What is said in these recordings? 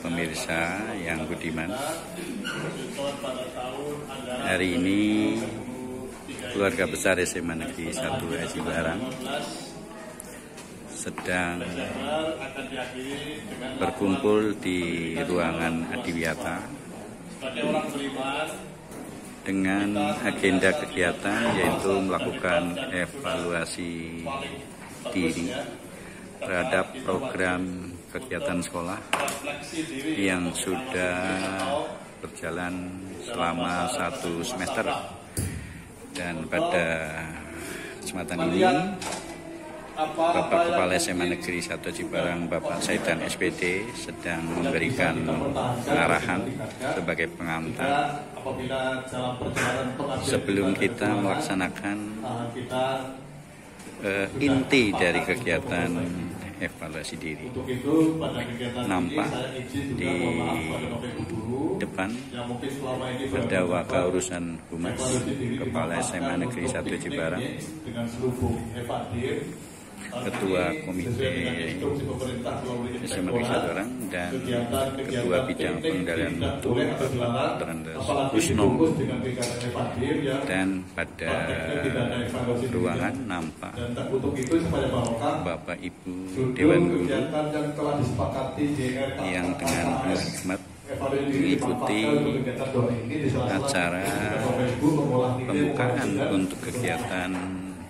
pemirsa yang budiman, hari ini keluarga besar SMA Negeri 1 Aji Barang sedang berkumpul di ruangan Adiwiyata dengan agenda kegiatan yaitu melakukan evaluasi diri terhadap program kegiatan sekolah yang sudah berjalan selama 1 semester. Dan pada kesempatan ini Bapak Kepala SMA Negeri 1 Aji Barang, Bapak Saidan SPD sedang memberikan arahan sebagai pengantar sebelum kita melaksanakan inti dari kegiatan evaluasi diri. Nampak di depan ada Wakil Urusan Humas Kepala SMA Negeri 1 Aji Barang, Ketua Komite SMA Negeri 1 Barang, dan Ketua Bidang Pengendalian Mutu Terendas Kusno. Dan pada ruangan nampak Bapak Ibu Dewan Guru yang dengan hikmat mengikuti acara pembukaan untuk kegiatan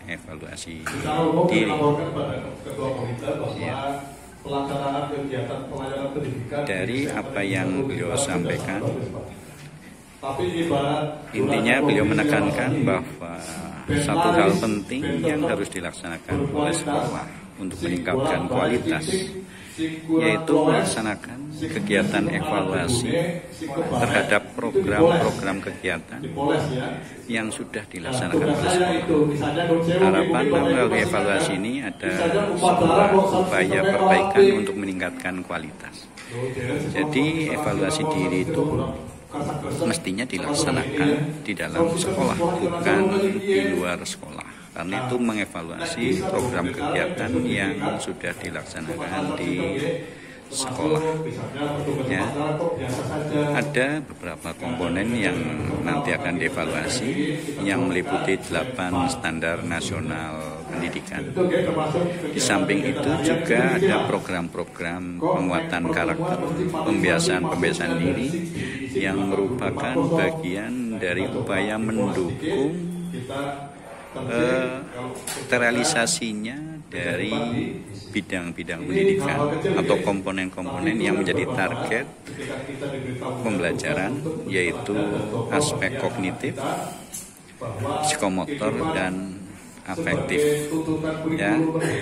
evaluasi diri. Ya. Dari apa yang beliau sampaikan, intinya beliau menekankan bahwa satu hal penting yang harus dilaksanakan oleh sekolah untuk meningkatkan kualitas, yaitu melaksanakan kegiatan evaluasi terhadap program-program kegiatan yang sudah dilaksanakan oleh sekolah. Harapan melalui evaluasi ini ada sebuah upaya perbaikan untuk meningkatkan kualitas. Jadi evaluasi diri itu mestinya dilaksanakan di dalam sekolah, bukan di luar sekolah. Karena itu mengevaluasi program kegiatan yang sudah dilaksanakan di sekolah. Ya, ada beberapa komponen yang nanti akan dievaluasi yang meliputi 8 standar nasional pendidikan. Di samping itu juga ada program-program penguatan karakter, pembiasaan diri yang merupakan bagian dari upaya mendukung terrealisasinya dari bidang-bidang pendidikan atau komponen-komponen yang menjadi target pembelajaran, yaitu aspek kognitif, psikomotor, dan afektif. Ya,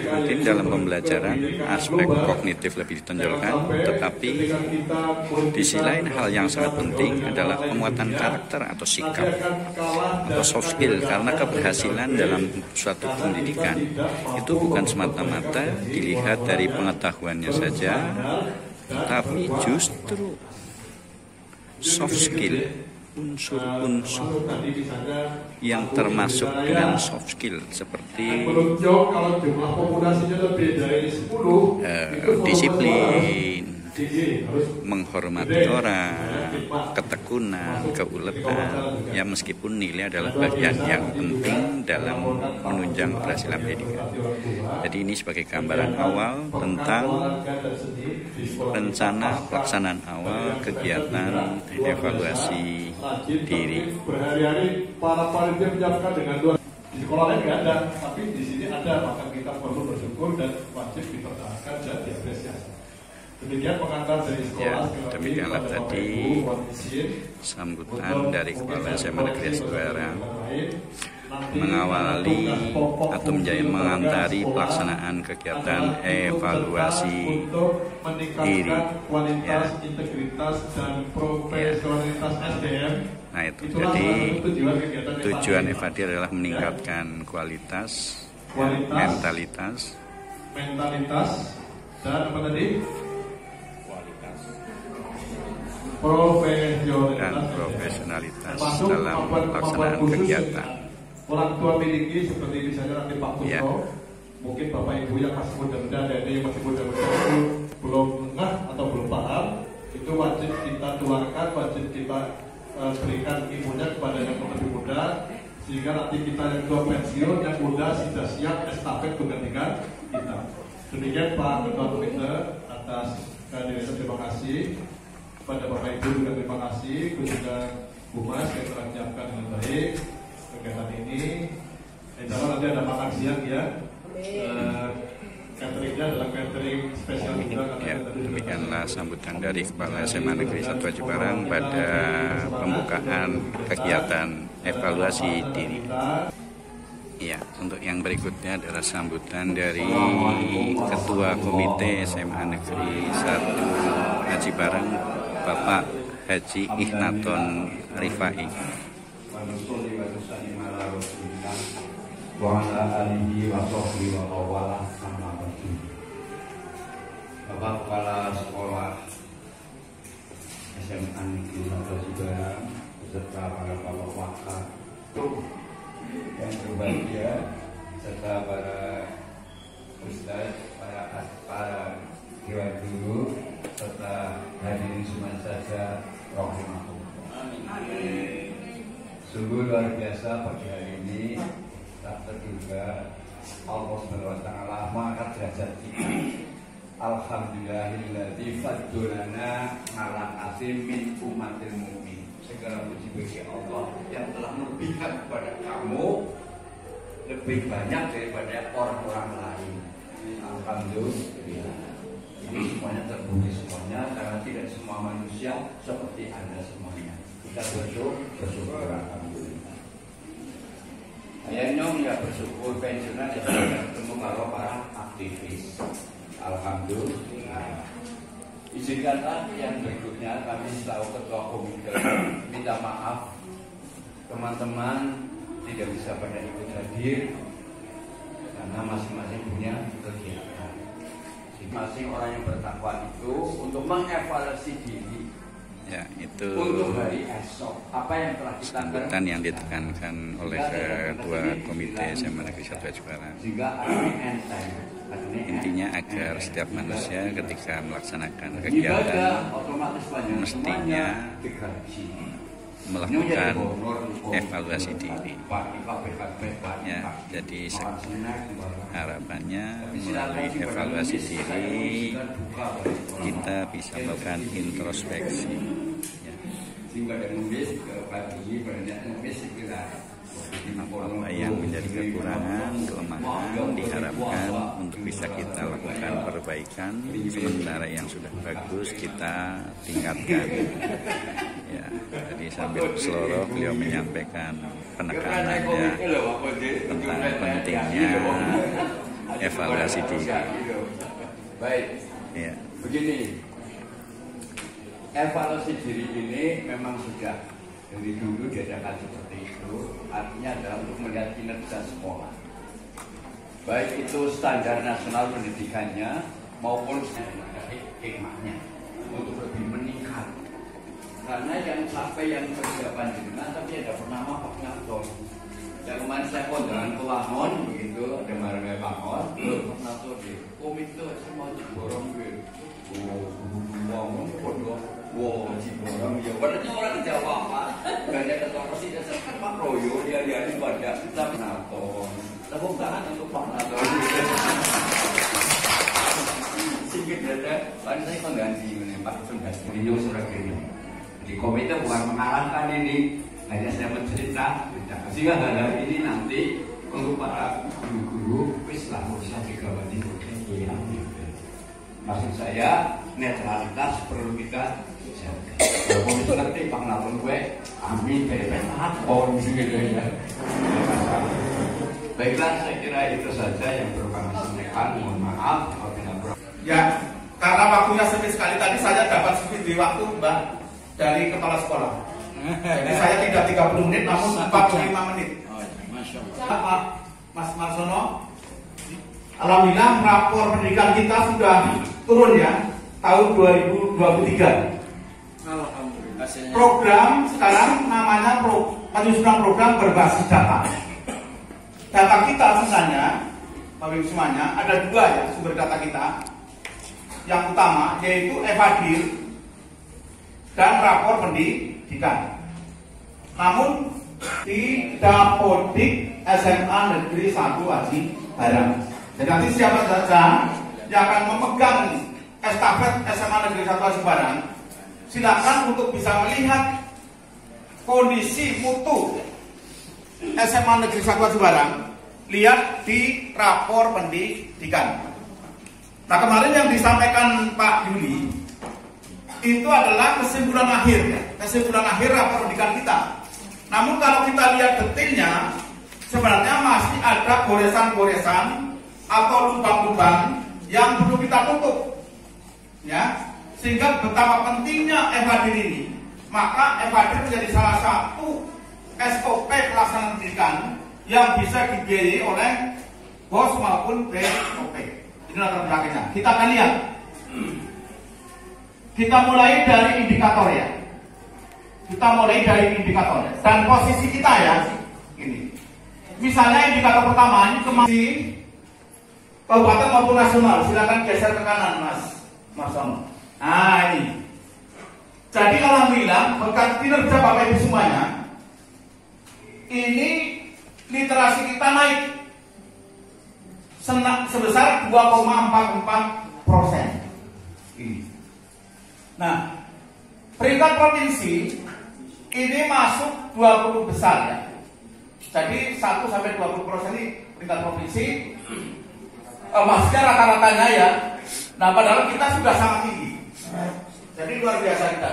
mungkin dalam pembelajaran aspek kognitif lebih ditonjolkan, tetapi di sisi lain hal yang sangat penting adalah penguatan karakter atau sikap atau soft skill, karena keberhasilan dalam suatu pendidikan itu bukan semata-mata dilihat dari pengetahuannya saja, tetapi justru soft skill, unsur-unsur yang termasuk dengan soft skill seperti disiplin, menghormati orang, ketekunan, keuletan. Ya, meskipun nilai adalah bagian yang penting dalam menunjang keberhasilan pendidikan. Jadi ini sebagai gambaran awal tentang rencana pelaksanaan awal kegiatan evaluasi diri. Berhari-hari para panitia menyiapkan dengan dua. Di sekolah lain nggak ada, tapi di sini ada, maka kita perlu bersyukur dan wajib dipertahankan dan diapresiasi. Demikian pengantar dari sekolah. Ya, demikianlah tadi sambutan dari Kepala SMA Negeri 1 Barang mengawali atau mengantari pelaksanaan kegiatan evaluasi diri. Ya. Integritas dan profesionalitas SDM. Nah itu, jadi tujuan EVADI adalah meningkatkan kualitas, mentalitas, dan apa tadi? Profesionalitas dalam pelaksanaan kegiatan. Orang tua miliki seperti misalnya nanti Pak Puso, ya. Mungkin Bapak Ibu yang masih muda-muda dan yang masih muda-muda itu belum ngeh atau belum paham. itu wajib kita tularkan, wajib kita berikan ilmunya kepada yang lebih muda, sehingga nanti kita yang tua pensiun, yang muda sudah siap estafet dengan kita. Demikian Pak Ketua Komite, atas kehadirannya terima kasih. Kepada Bapak Ibu juga terima kasih, khususnya Bu Mas yang telah menyiapkan dengan baik kegiatan ini. Insya Allah nanti ada makan siang ya. Cateringnya adalah catering spesial juga. Ya, demikianlah sambutan dari Kepala SMA Negeri 1 Ajibarang pada pembukaan kegiatan evaluasi diri. Ya, untuk yang berikutnya adalah sambutan dari Ketua Komite SMA Negeri 1 Ajibarang, Bapak Haji Ihnaton Rifai. Bapak Kepala Sekolah SMA Negeri 1 Ajibarang beserta para bapak wakil yang berbahagia serta para ustaz, para dewan guru serta hadirin semua saja rahimahullah. Sungguh luar biasa pagi hari ini, tak terduga Allah SWT mengangkat derajat kita. Alhamdulillahilladzi faddalana ala katsirin min ummatil mukmin. Segala puji bagi Allah yang telah melebihkan kepada kamu lebih banyak daripada orang-orang lain. Alhamdulillah. Ini semuanya terbukti semuanya, karena tidak semua manusia seperti Anda semuanya. Kita bersyukur alhamdulillah. Saya ya bersyukur pensiunan ya ketemu kalau para aktivis. Alhamdulillah. Izinkanlah yang berikutnya kami selaku Ketua Komite minta maaf teman-teman tidak bisa pada ikut hadir karena masing-masing punya kegiatan. Masing-masing orang yang bertakwa itu untuk mengevaluasi diri. Ya, itu untuk hari esok apa yang telah kita sambutan yang ditekankan oleh Ketua Komite SMA Negeri 1 Ajibarang. Intinya agar setiap manusia ketika melaksanakan kegiatan mestinya melakukan evaluasi diri. Ya, jadi harapannya melalui evaluasi diri kita bisa melakukan introspeksi. Ya. Apa yang menjadi kekurangan, kelemahan diharapkan untuk bisa kita lakukan perbaikan, sementara yang sudah bagus kita tingkatkan. Ya, jadi sambil seloroh beliau menyampaikan penekanannya tentang pentingnya evaluasi diri. Baik, ya. Begini, evaluasi diri ini memang sudah dari dulu diadakan seperti itu. Artinya adalah untuk melihat kinerja sekolah, baik itu standar nasional pendidikannya maupun hikmahnya untuk lebih meningkat. Karena yang sampai yang persiapan dengan tapi ada bernama Pak Naton. Yang kemarin saya kondangan ke Wangon begitu, ada marga Wangon, Pak Naton di komite semua Ciborong gitu. Wangon bodoh, wow Ciborong ya. Padahal orang Jawa Pak, gak ada ketua presiden kan Pak Royo dia pada Pak Naton. Tepuk tangan untuk Pak Naton. Sikit ada, kan saya pengganti ini Pak sudah beliau surat ini. Di komite bukan mengalahkan ini, hanya saya mencerita sehingga hal ini nanti untuk para guru-guru Islam bisa digawati. Maksud saya netralitas perlu kita jaga. Kalau itu nanti Pak Naton gue amin benar gitu ya. Baiklah, saya kira itu saja yang perlu kami sampaikan. Mohon maaf apabila ya, karena waktunya sempit sekali tadi saya dapat sedikit waktu Mbak dari kepala sekolah. Jadi saya tidak 30 menit namun 45 menit. Pak Mas Marsono, alhamdulillah rapor pendidikan kita sudah turun ya tahun 2023. Alhamdulillah. Program sekarang namanya penyusunan program berbasis data. Data kita sebenarnya, Bapak Ibu semuanya, ada dua ya sumber data kita. Yang utama yaitu Evadir dan rapor pendidikan. Namun di Dapodik SMA Negeri 1 Aji Barang. Jadi nanti siapa saja yang akan memegang estafet SMA Negeri 1 Aji Barang, silakan untuk bisa melihat kondisi mutu SMA Negeri 1 Aji Barang, lihat di rapor pendidikan. Nah, kemarin yang disampaikan Pak Yuli itu adalah kesimpulan akhir rapor pendidikan kita. Namun kalau kita lihat detailnya, sebenarnya masih ada goresan-goresan atau lubang-lubang yang perlu kita tutup, ya, sehingga betapa pentingnya FHDR ini. Maka FHDR menjadi salah satu SOP pelaksanaan pendidikan yang bisa dibiayai oleh BOS maupun BOP. Ini latar belakangnya. Kita akan lihat. Kita mulai dari indikator ya. Dan posisi kita ya. Ini. Misalnya indikator pertama ini kemasi kabupaten maupun nasional. Silakan geser ke kanan, Mas Sono. Nah ini. Jadi alhamdulillah berkat kinerja Bapak Ibu semuanya, ini literasi kita naik sebesar 2,44%. Nah, peringkat provinsi ini masuk 20 besar ya. Jadi 1-20% ini peringkat provinsi. Maksudnya rata-ratanya ya. Nah, padahal kita sudah sangat tinggi. Jadi luar biasa kita.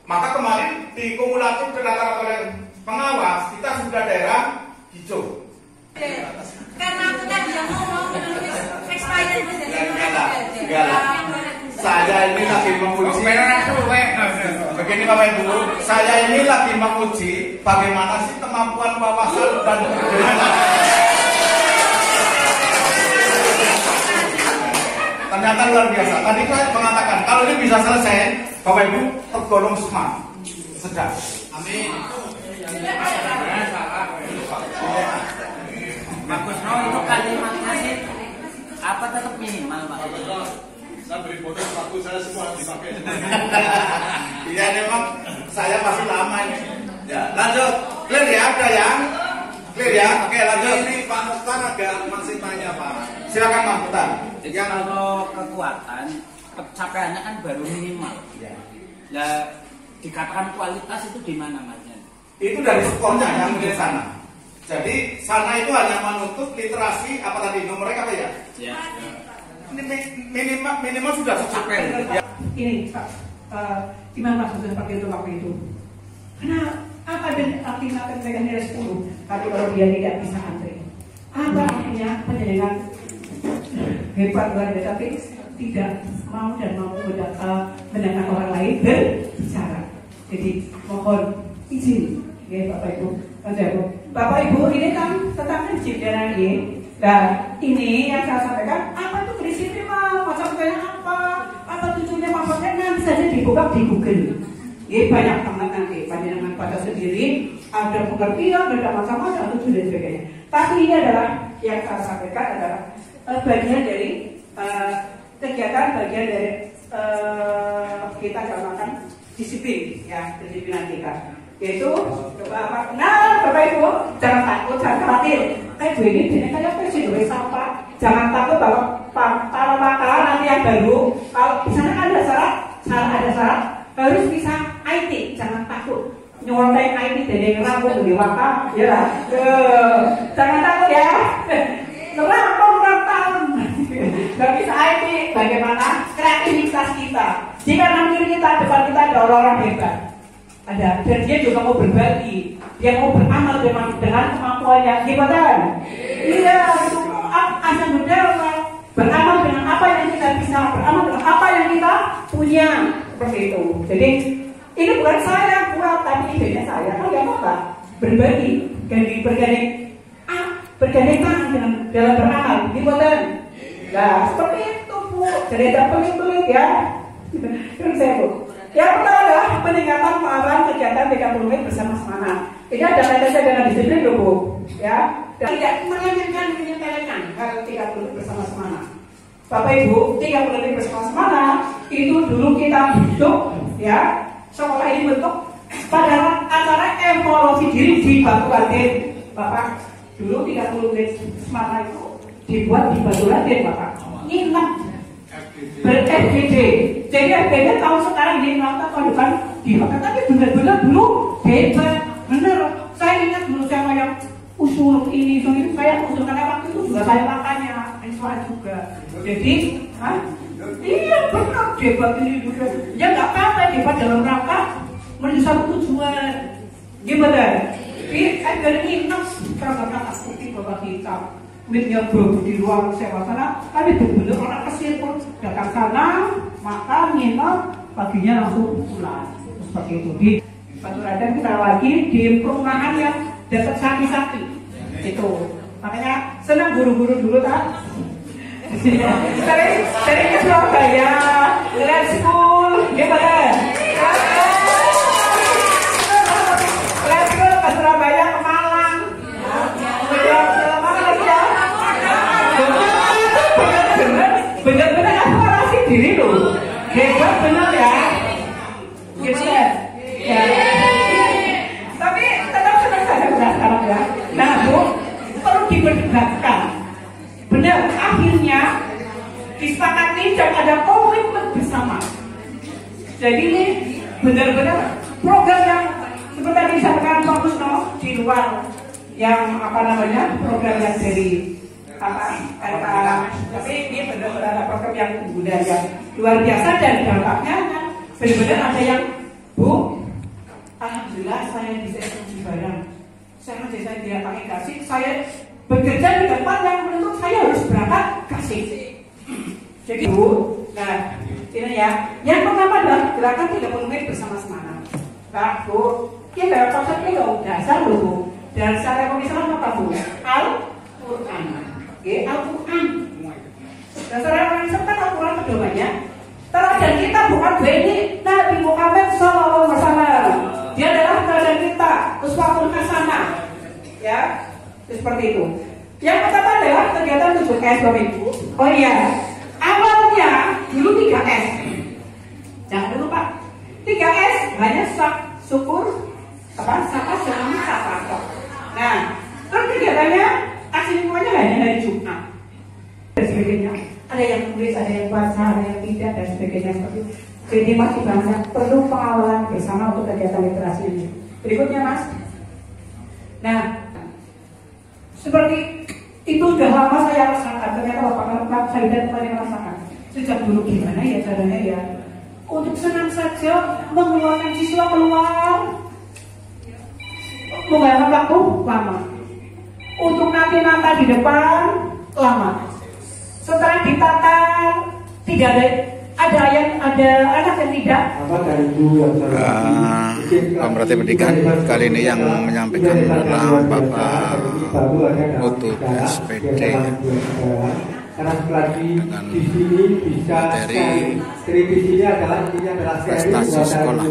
Maka kemarin di kumulatif rata-rata oleh pengawas kita sudah daerah hijau. Karena aku tadi yang ngomong expired enggak lah. Saya ini lagi menguji. Begini Bapak Ibu, saya ini lagi menguji bagaimana sih kemampuan wawasan dan kebudayaan. Ternyata luar biasa. Tadi saya mengatakan kalau ini bisa selesai, Bapak Ibu tergolong smart. Sedap. Amin. Bagus, untuk kalimatnya sih apa tetap minimal Pak? Saya beri foto sepatu saya semua dipakai. Iya memang saya masih lama ini. Ya, lanjut. Clear ya, ada yang? Clear ya? Oke, lanjut. Ini Pak Mukhtar agak masih tanya Pak. Silakan Pak Mukhtar. Jadi kalau kekuatan pencapaiannya kan baru minimal. Ya. Nah, dikatakan kualitas itu di mana Mas? Itu dari skornya yang di sana. Jadi sana itu hanya menuntut literasi apa tadi nomornya apa ya? Ya. Ini minimal sudah tercapai. Ya. Ini Pak, gimana maksudnya seperti itu waktu itu? Karena apa artinya mereka nilai 10 tapi kalau dia tidak bisa antri? Apa artinya penjaringan hebat luar biasa tapi tidak mau dan mampu mendengar orang lain berbicara. Jadi mohon izin ya Bapak Ibu. Bapak Ibu ini kan tentang prinsip dan ini. Nah ini yang saya sampaikan apa itu prinsipnya macam kayak apa tujuannya maksudnya nanti saja dibuka di Google. Ini banyak banget nanti panjenengan pada sendiri ada pengertian ada macam-macam tujuan dan sebagainya. Tapi ini adalah yang saya sampaikan adalah bagian dari kegiatan bagian dari kita melakukan disiplin ya kedisiplinan kita. Yaitu Bapak Ibu jangan takut, jangan khawatir. Bu ini kayak presiden sampah. Jangan takut bahwa para pakar nanti yang baru kalau di sana ada syarat harus bisa IT. Jangan takut nyontek IT dari rambut dari wakaf ya. Jangan takut ya. Kurang tahun nggak bisa IT. Bagaimana kreativitas kita? Jika nanti kita depan kita ada orang hebat. Ada, dan dia juga mau berbagi, dia mau beramal dengan kemampuannya, gimana? Iya, itu asal beramal dengan apa yang kita bisa, beramal dengan apa yang kita punya, seperti itu. Jadi ini bukan saya yang kuat, tapi idenya saya. Oh ya apa? Berbagi, bergandeng tangan dengan dalam beramal, gimana? Nah, seperti itu Bu. Jadi ada pelit-pelit ya. Terus saya Bu. Yang pertama adalah peningkatan pengamalan kegiatan 30 menit bersama semangat. Ini ada kaitannya dengan disiplin loh Bu, ya. Dan tidak menyepelekan hal 30 menit bersama semangat. Bapak Ibu, 30 menit bersama semangat itu dulu kita hidup ya sekolah ini bentuk pada acara evaluasi diri di Batu Raden, Bapak. Dulu 30 menit semata itu dibuat di Batu Raden, Bapak. Ingat ber-FGD. Jadi FGD tahun sekarang ini nonton tahun depan dipakai, tapi benar-benar dulu hebat, bener. Saya ingat dulu saya yang usul ini, saya usulkan waktu itu juga saya makanya soal juga. Jadi, iya benar debat ini juga. Ya nggak apa-apa debat dalam rangka menuju satu tujuan. Gimana? Di ini kata seperti Bapak kita. Duitnya berburu di luar sewa sana, tapi benar-benar orang kesir pun datang sana, makan, nginep, paginya langsung pulang. Seperti itu. Di Batu Raden kita lagi di perumahan yang dekat Sakti-Sakti. Itu. Makanya senang guru-guru dulu tak? Sering ke Surabaya, Grand School, gimana? Grand School ke Surabaya, ke Malang. Bener-bener eksplorasi diri loh. Hebat bener ya. Gitu ya. Tapi tetap senang saya sekarang ya. Nah Bu, perlu diperdebatkan. Benar, akhirnya disepakati dan ada komitmen bersama. Jadi ini benar-benar program yang seperti tadi disampaikan Pak Kusno di luar yang program yang dari tapi ini benar-benar program yang budaya yang luar biasa dan dampaknya kan benar-benar ada yang Bu, alhamdulillah saya bisa eksekusi barang. Saya dia pakai kasih, saya bekerja di tempat yang menurut saya harus berangkat kasih. Jadi Bu, nah ini ya. Yang pertama adalah gerakan 30 menit bersama semangat. Nah Bu, kita konsepnya dasar loh Bu. Dan secara komisioner apa Bu? Al-Quran. Al-Quran. Dan secara komisioner kan Al-Quran pedomannya. Teladan kita bukan Beni Nabi Muhammad SAW. Dia adalah teladan kita, uswatun hasanah. Ya, seperti itu. Yang pertama adalah kegiatan 7S Bapak Ibu. Oh iya, awalnya dulu 3S. Jangan dulu Pak. 3S hanya syukur, sapa, sapa. Nah, terus kegiatannya aksi lingkungannya hanya hari Jumat dan sebagainya. Ada yang tulis, ada yang baca, ada yang tidak dan sebagainya seperti itu. Jadi masih banyak perlu pengawalan bersama untuk kegiatan literasi ini. Berikutnya Mas. Nah, seperti itu sudah lama saya rasakan. Ternyata Bapak saya dan kemarin merasakan. Sejak dulu gimana ya caranya ya? Untuk senang saja mengeluarkan siswa keluar, menggunakan waktu lama. Untuk nanti di depan lama. Setelah ditata tidak ada anak yang tidak. Pemerhati pendidikan kali ini yang menyampaikan adalah Bapak Utut SPD dengan materi prestasi sekolah.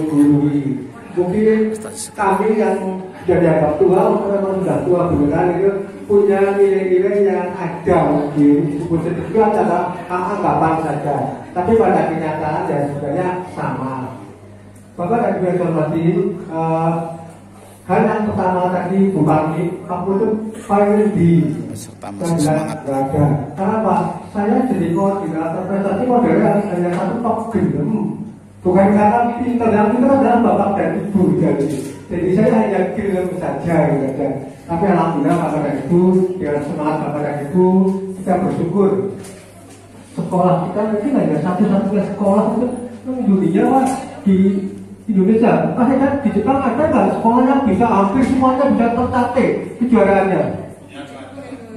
Mungkin kami yang sudah dianggap tua, memang sudah tua beneran itu punya nilai-nilai yang ada disebut itu adalah anggapan saja. Tapi pada kenyataan dan sebenarnya sama. Bapak dan Ibu yang hormati, hal yang pertama tadi bukan kamu itu paling di semangat. Karena Pak, saya jadi koordinator prestasi modelnya hanya satu top gelem. Bukan karena pintar, yang pintar adalah Bapak dan Ibu. Jadi saya hanya gelem saja gitu. Tapi alhamdulillah Bapak dan Ibu, dengan semangat Bapak dan Ibu, kita bersyukur. Sekolah kita mungkin hanya satu-satunya sekolah itu dunia Pak di Indonesia. Maksudnya di Jepang ada nggak sekolah yang bisa hampir semuanya bisa tercatat kejuaraannya?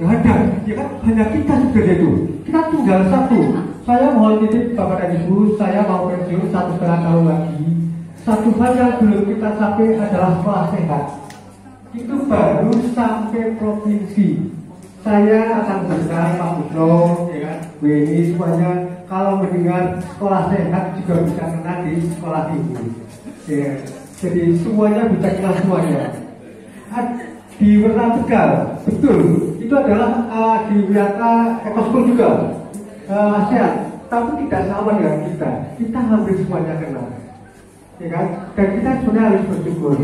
Nggak ada, ya kan hanya kita sebenarnya itu. Kita tinggal satu. Saya mohon titip Bapak dan Ibu, saya mau pensiun 1,5 tahun lagi. Satu hal yang belum kita capai adalah sekolah sehat. Itu baru sampai provinsi. Saya akan berusaha Pak Bukro, ya kan, Bu ini semuanya kalau mendengar sekolah sehat juga bisa kena di sekolah tinggi. Ya, jadi semuanya bisa kena semuanya. Di Werna Tegal, betul, itu adalah di Wiata Ekoskul juga. Sehat, tapi tidak sama dengan kita. Kita hampir semuanya kena. ya kan? Dan kita sebenarnya harus bersyukur.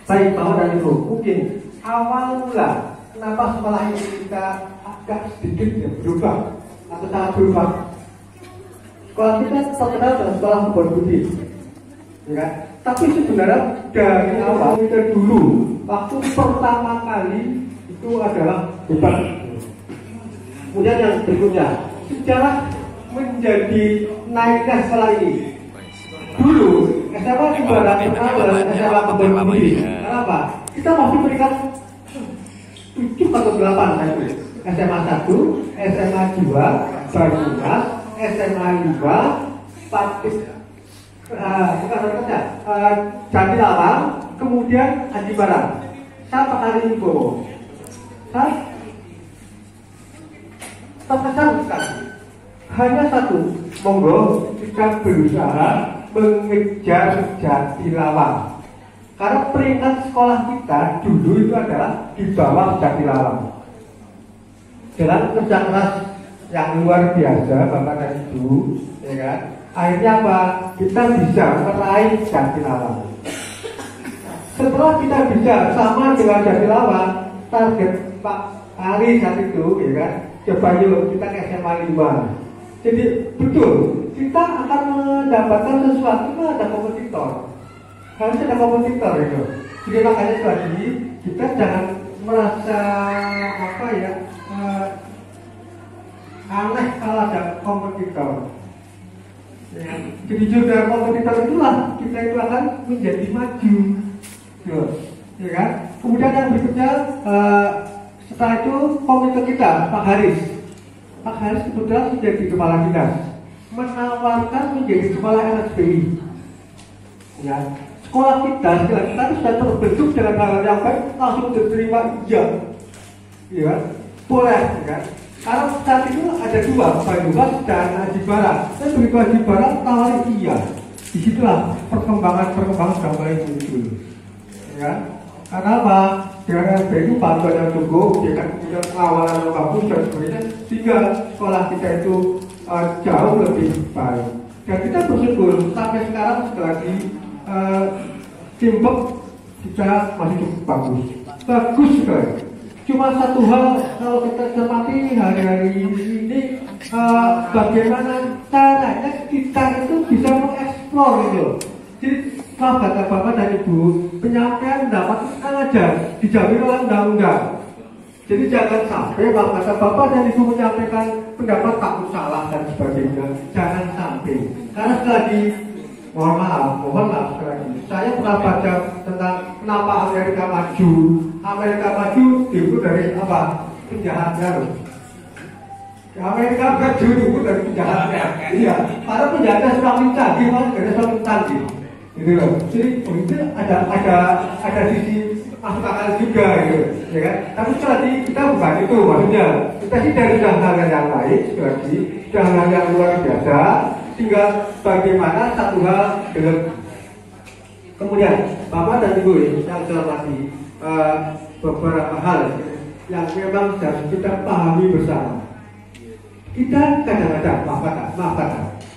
Baik Bapak dan Ibu, mungkin awal mula kenapa sekolah ini kita agak sedikit ya, berubah atau sangat berubah. Sekolah kita terkenal dengan sekolah kebun budi, ya kan? Tapi sebenarnya dari awal kita dulu, waktu pertama kali itu adalah bebas. Kemudian yang berikutnya, sejarah menjadi naiknya sekolah ini. Dulu SMA ibarat SMA kebun budi. Kenapa? Kita masih berikan 7 atau 8 saya tulis. SMA 1, SMA 2, Banyumas, SMA 5, Jatilawang, kemudian Haji Barang. Saya Pakari Ibu. Saya terkesan sekali. Hanya satu, monggo kita berusaha mengejar Jatilawang. Karena peringkat sekolah kita dulu itu adalah di bawah Jatilawang. Dengan kerja keras yang luar biasa Bapak dan Ibu, ya kan? Akhirnya apa? Kita bisa meraih Jatilawang. Setelah kita bisa sama dengan Jatilawang, target Pak Ari saat itu, ya kan? Coba yuk kita ke SMA 5. Jadi betul, kita akan mendapatkan sesuatu itu ada kompetitor. Harus ada kompetitor itu. Jadi makanya tadi kita jangan merasa apa ya aneh kalau ada kompetitor. Ya. Jadi juga kompetitor itulah kita itu akan menjadi maju, ya kan? Kemudian yang berikutnya setelah itu komite kita Pak Haris. Pak Haris kebetulan menjadi kepala dinas, menawarkan menjadi kepala LSPI. Ya. Sekolah kita sudah terbentuk dengan hal yang baik, langsung diterima iya, ya, boleh, ya. Karena saat itu ada 2, Banyumas dan Haji Barang. Dan begitu Haji Barang tawari iya, disitulah perkembangan sudah mulai muncul, ya. Karena apa? Dengan LSPI itu bantuan yang cukup, dengan pengawalan yang bagus dan sebagainya, sehingga sekolah kita itu jauh lebih baik. Dan kita bersyukur sampai sekarang sekali Timbuk kita masih cukup bagus sekali. Cuma satu hal kalau kita cermati hari-hari ini, bagaimana caranya kita itu bisa mengeksplor itu. Jadi kalau kata Bapak dan Ibu, penyampaian pendapat kan aja dijamin oleh undang-undang. Jadi jangan sampai kalau kata Bapak dan Ibu menyampaikan pendapat takut salah dan sebagainya, jangan sampai. Karena sekali lagi mohon maaf sekali lagi. Saya pernah baca tentang kenapa Amerika maju. Amerika maju itu dari apa? Penjahatnya loh. Amerika maju itu dari penjahatnya. Iya, para penjahatnya semakin canggih, dari semakin canggih. Gitu loh. Jadi itu ada sisi masuk akal juga, gitu, ya kan? Tapi sekali lagi kita bukan itu maksudnya. Kita sih dari hal yang baik, sekali lagi, hal yang luar biasa. Tinggal bagaimana satu hal dengan kemudian Bapak dan Ibu yang saya hormati, beberapa hal yang memang harus kita pahami bersama. Kita kadang-kadang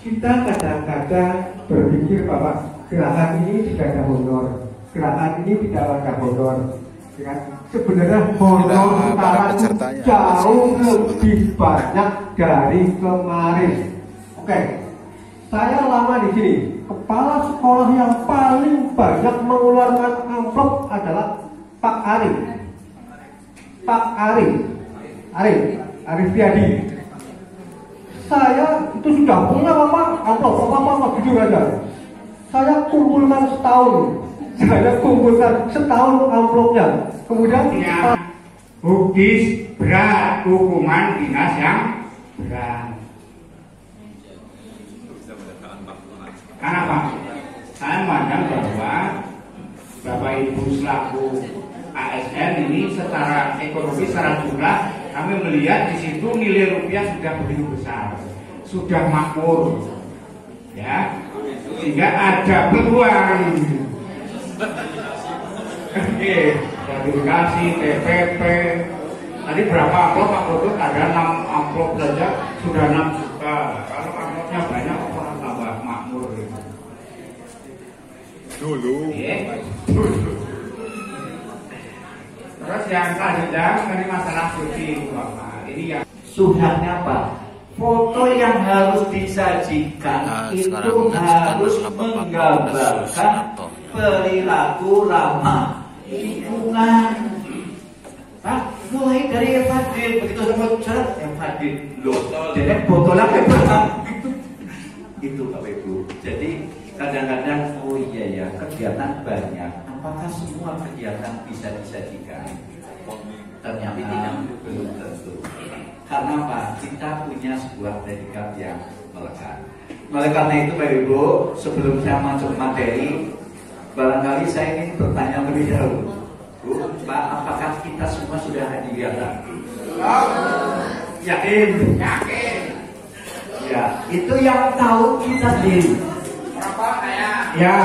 kita kadang-kadang berpikir bahwa gerakan ini tidak ada honor, gerakan ini tidak ada honor. Ya, sebenarnya honor sekarang jauh lebih banyak dari kemarin. Oke. Saya lama di sini. Kepala sekolah yang paling banyak mengeluarkan amplop adalah Pak Arif. Pak Arif Tiadi. Saya itu sudah punya amplop jujur aja. Saya kumpulkan setahun amplopnya. Kemudian Bugis berat, hukuman dinas yang berat. Kenapa? Saya memandang bahwa Bapak Ibu selaku ASN ini secara ekonomi, secara jumlah kami melihat di situ nilai rupiah sudah begitu besar, sudah makmur, ya, sehingga ada peluang. Gratifikasi, TPP. Tadi berapa amplop Pak Produk? Ada 6 amplop saja sudah 6 juta. Kalau amplopnya banyak orang tambah makmur. Dulu. Terus yang selanjutnya mengenai masalah cuti Bapak. Ini yang Suratnya apa? Foto yang harus disajikan itu harus menggambarkan perilaku ramah lingkungan. Pak, mulai dari Fadil begitu semua surat yang Fadil loh. Jadi botolnya kayak itu Bapak Ibu. Jadi kadang-kadang oh iya ya kegiatan banyak. Apakah semua kegiatan bisa disajikan? Ternyata belum tentu. Karena apa? Kita punya sebuah predikat yang melekat. Oleh karena itu Bapak Ibu, sebelum saya masuk materi, barangkali saya ingin bertanya lebih dahulu. Bu, Pak, apakah kita semua sudah hadiah? Yakin? Yakin. Ya, itu yang tahu kita sendiri. berapa kayak? Ya,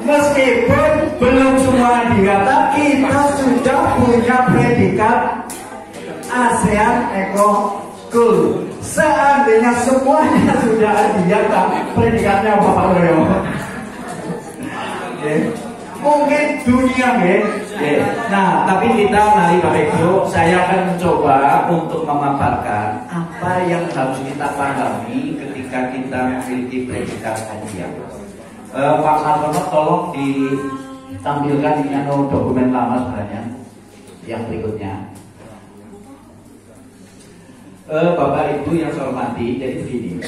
meskipun belum semua dikata, kita sudah punya predikat ASEAN Eco School. Seandainya semuanya sudah dikata, predikatnya Bapak Royo. Mungkin dunia, Nah, tapi kita mari Bapak Ibu, saya akan mencoba untuk memaparkan apa yang harus kita pahami ketika kita memiliki predikat hadiah. Pak Sartono, tolong ditampilkan ini dokumen lama sebenarnya yang berikutnya. Bapak Ibu yang saya hormati, jadi begini.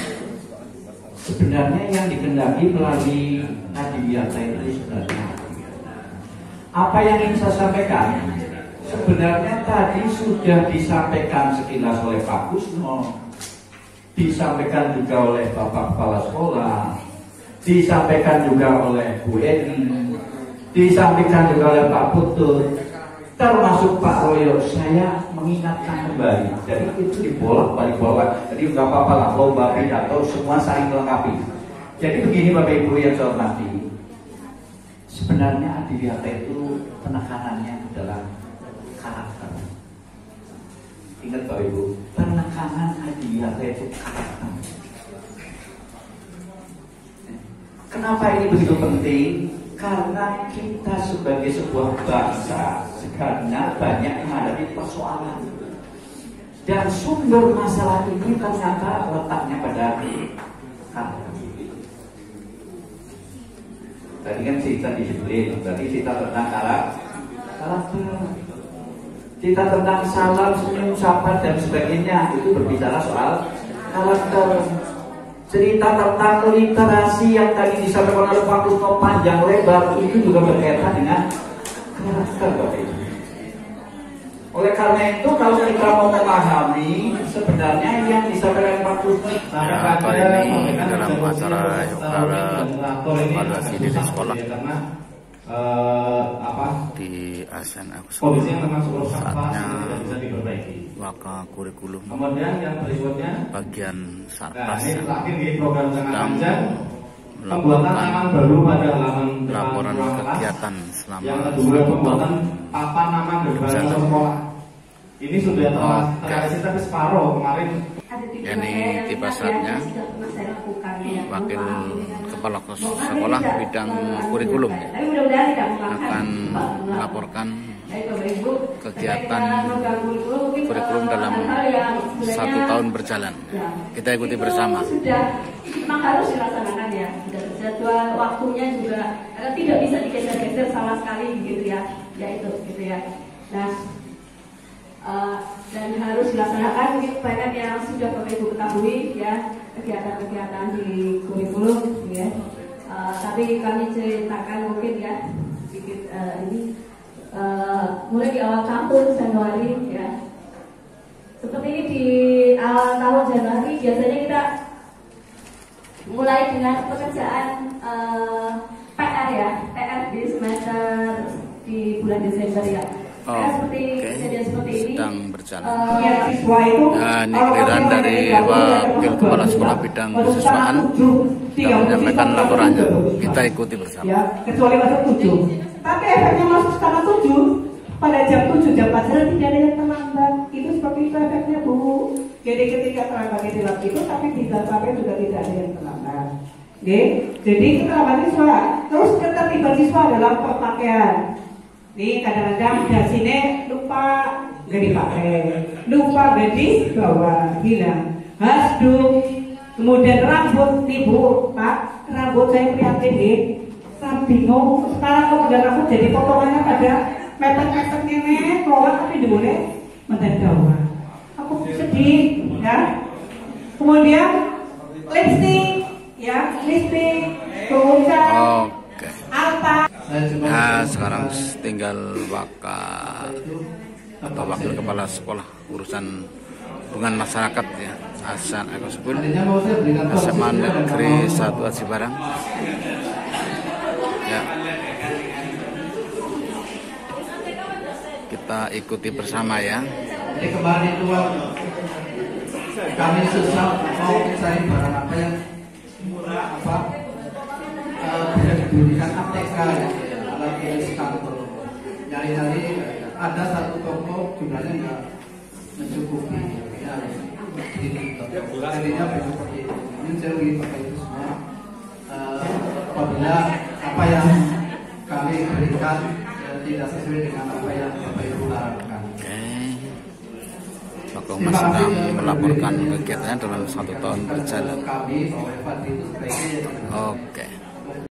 Sebenarnya yang dikendaki melalui hadiah itu sebenarnya apa yang ingin saya sampaikan? Sebenarnya tadi sudah disampaikan sekilas oleh Pak Kusno, disampaikan juga oleh Bapak Kepala Sekolah, disampaikan juga oleh Bu Eni, disampaikan juga oleh Pak Putut, termasuk Pak Royo. Saya mengingatkan kembali, jadi itu dibolak-balik. Jadi nggak apa-apa lah, lomba pidato semua saling melengkapi. Jadi begini Bapak Ibu yang saya hormati, sebenarnya adiwiyata itu penekanannya adalah karakter. Ingat Bapak Ibu, penekanan adiwiyata itu karakter. Kenapa ini begitu penting? Karena kita sebagai sebuah bangsa sekarang banyak menghadapi persoalan, dan sumber masalah ini ternyata letaknya pada karakter. Tadi kan cerita disiplin, berarti cerita tentang karakter, cerita tentang salam, senyum, sapa dan sebagainya, itu berbicara soal karakter. Cerita tentang literasi yang tadi disampaikan oleh Pak Kusno panjang lebar, itu juga berkaitan dengan karakter Bapak Ibu. Oleh karena itu kalau kita mau memahami sebenarnya yang disampaikan Pak Kusno kali ini dalam acara evaluasi di sekolah di ASEAN Eco School, saatnya Waka Kurikulum bagian Sarpas sedang melakukan laporan kegiatan selama 1 tahun berjalan. Ini sudah terrealisasi tapi separuh kemarin. Ini tiba saatnya Wakil Kepala Sekolah bidang kurikulum akan melaporkan kegiatan kurikulum dalam 1 tahun berjalan. Kita ikuti bersama. Memang harus dilaksanakan ya, sudah terjadwal waktunya juga, karena tidak bisa digeser-geser sama sekali gitu ya, itu gitu ya. Nah, dan harus dilaksanakan. Mungkin banyak yang sudah Bapak Ibu ketahui ya kegiatan-kegiatan di kurikulum ya. Tapi kami ceritakan mungkin ya sedikit ini mulai di awal tahun Januari ya. Seperti ini di awal tahun Januari biasanya kita mulai dengan pekerjaan PR ya, PR di semester di bulan Desember ya. Seperti ini sedang berjalan. Ini keliran dari Wakil Kepala Sekolah Bidang Kesiswaan yang menyampaikan laporannya. Kita ikuti bersama. Ya, kecuali masuk 7. Tapi efeknya masuk setengah 7 pada jam 7 jam pelajaran tidak ada yang terlambat. Itu seperti itu efeknya Bu. Jadi ketika terlambat di lab itu, tapi di dalam juga tidak ada yang terlambat. Jadi keterampilan siswa, terus ketertiban siswa dalam berpakaian. Nih kadang-kadang dasine lupa gak dipakai, lupa gak dibawa, hilang. Hasduk, kemudian rambut ibu, Pak, rambut saya prihatin nih. Saya bingung, sekarang kemudian rambut jadi potongannya pada mepet-mepet nenek, keluar tapi dulu menten dawa. Aku sedih, ya. Kemudian lipstick, ya, lipstick, kemudian alta. Nah, sekarang tinggal wakil kepala sekolah urusan hubungan masyarakat ya, Hasan Ekosukun SMA Negeri 1 Aji Barang. Ya, kita ikuti bersama ya. Jadi kemarin itu kami susah mau mencari barang apa yang bisa diberikan ATK ya, alat tulis kantor. Nyari-nyari ada satu toko jumlahnya nggak mencukupi, ya jadinya seperti itu. Ini saya ingin pakai itu semua. Apabila apa yang kami berikan tidak sesuai dengan apa yang Bapak Ibu harapkan. Mas sedang melaporkan kegiatannya dalam 1 tahun berjalan. Kami, Pak Ibu, Oke.